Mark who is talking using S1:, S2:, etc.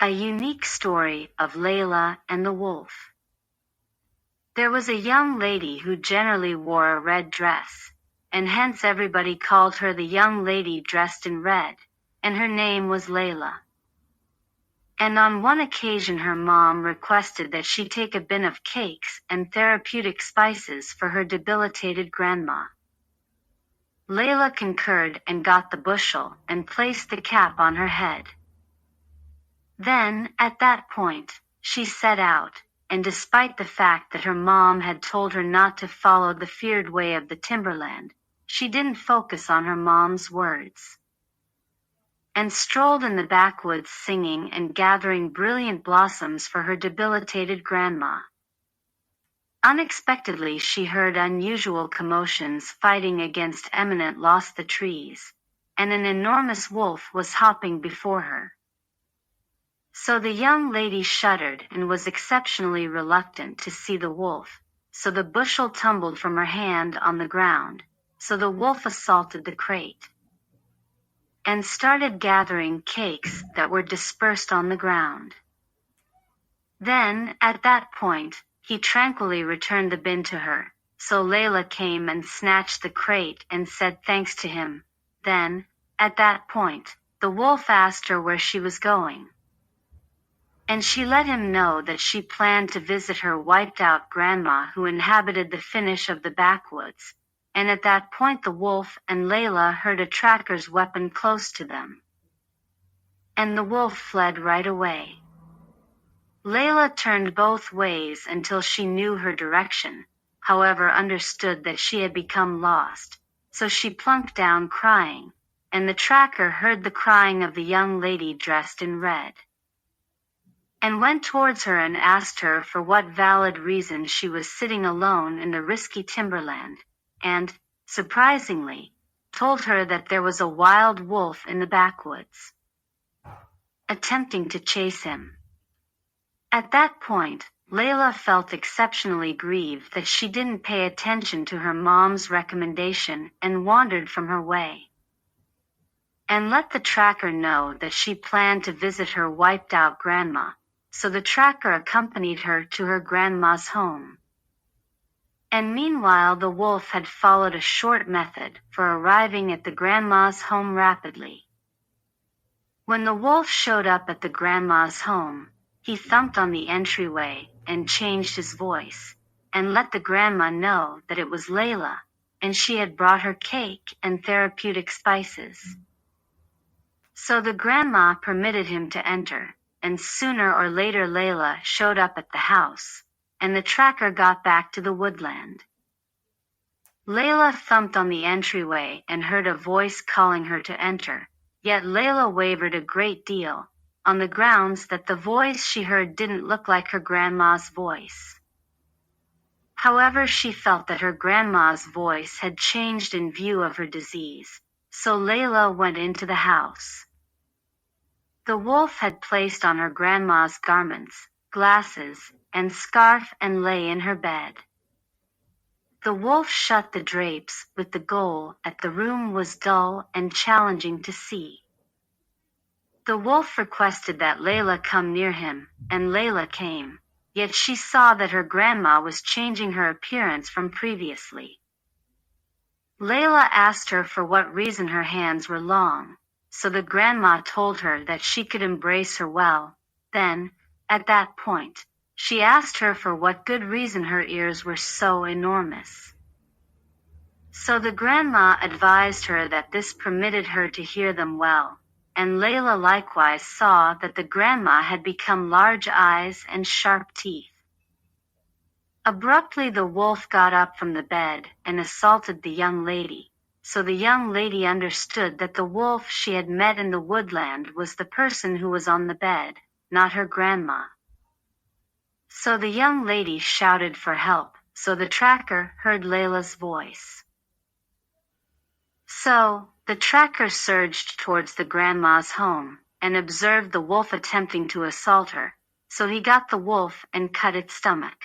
S1: A unique story of Leila and the wolf. There was a young lady who generally wore a red dress, and hence everybody called her the young lady dressed in red, and her name was Leila. And on one occasion her mom requested that she take a bin of cakes and therapeutic spices for her debilitated grandma. Leila concurred and got the bushel and placed the cap on her head. Then, at that point, she set out, and despite the fact that her mom had told her not to follow the feared way of the timberland, she didn't focus on her mom's words, and strolled in the backwoods singing and gathering brilliant blossoms for her debilitated grandma. Unexpectedly she heard unusual commotions fighting against eminent lost the trees, and an enormous wolf was hopping before her. So the young lady shuddered and was exceptionally reluctant to see the wolf, so the bushel tumbled from her hand on the ground, so the wolf assaulted the crate, and started gathering cakes that were dispersed on the ground. Then, at that point, he tranquilly returned the bin to her, so Leila came and snatched the crate and said thanks to him. Then, at that point, the wolf asked her where she was going, and she let him know that she planned to visit her wiped-out grandma who inhabited the finish of the backwoods, and at that point the wolf and Leila heard a tracker's weapon close to them, and the wolf fled right away. Leila turned both ways until she knew her direction, however understood that she had become lost, so she plunked down crying, and the tracker heard the crying of the young lady dressed in red, and went towards her and asked her for what valid reason she was sitting alone in the risky timberland, and, surprisingly, told her that there was a wild wolf in the backwoods, attempting to chase him. At that point, Leila felt exceptionally grieved that she didn't pay attention to her mom's recommendation and wandered from her way, and let the tracker know that she planned to visit her wiped-out grandma, so the tracker accompanied her to her grandma's home. And meanwhile the wolf had followed a short method for arriving at the grandma's home rapidly. When the wolf showed up at the grandma's home, he thumped on the entryway and changed his voice, and let the grandma know that it was Leila, and she had brought her cake and therapeutic spices. So the grandma permitted him to enter, and sooner or later Leila showed up at the house, and the tracker got back to the woodland. Leila thumped on the entryway and heard a voice calling her to enter, yet Leila wavered a great deal, on the grounds that the voice she heard didn't look like her grandma's voice. However, she felt that her grandma's voice had changed in view of her disease, so Leila went into the house. The wolf had placed on her grandma's garments, glasses, and scarf and lay in her bed. The wolf shut the drapes with the goal that the room was dull and challenging to see. The wolf requested that Leila come near him, and Leila came, yet she saw that her grandma was changing her appearance from previously. Leila asked her for what reason her hands were long, so the grandma told her that she could embrace her well. Then, at that point, she asked her for what good reason her ears were so enormous. So the grandma advised her that this permitted her to hear them well, and Leila likewise saw that the grandma had become large eyes and sharp teeth. Abruptly the wolf got up from the bed and assaulted the young lady, so the young lady understood that the wolf she had met in the woodland was the person who was on the bed, not her grandma. So the young lady shouted for help, so the tracker heard Leila's voice. So, the tracker surged towards the grandma's home, and observed the wolf attempting to assault her, so he got the wolf and cut its stomach.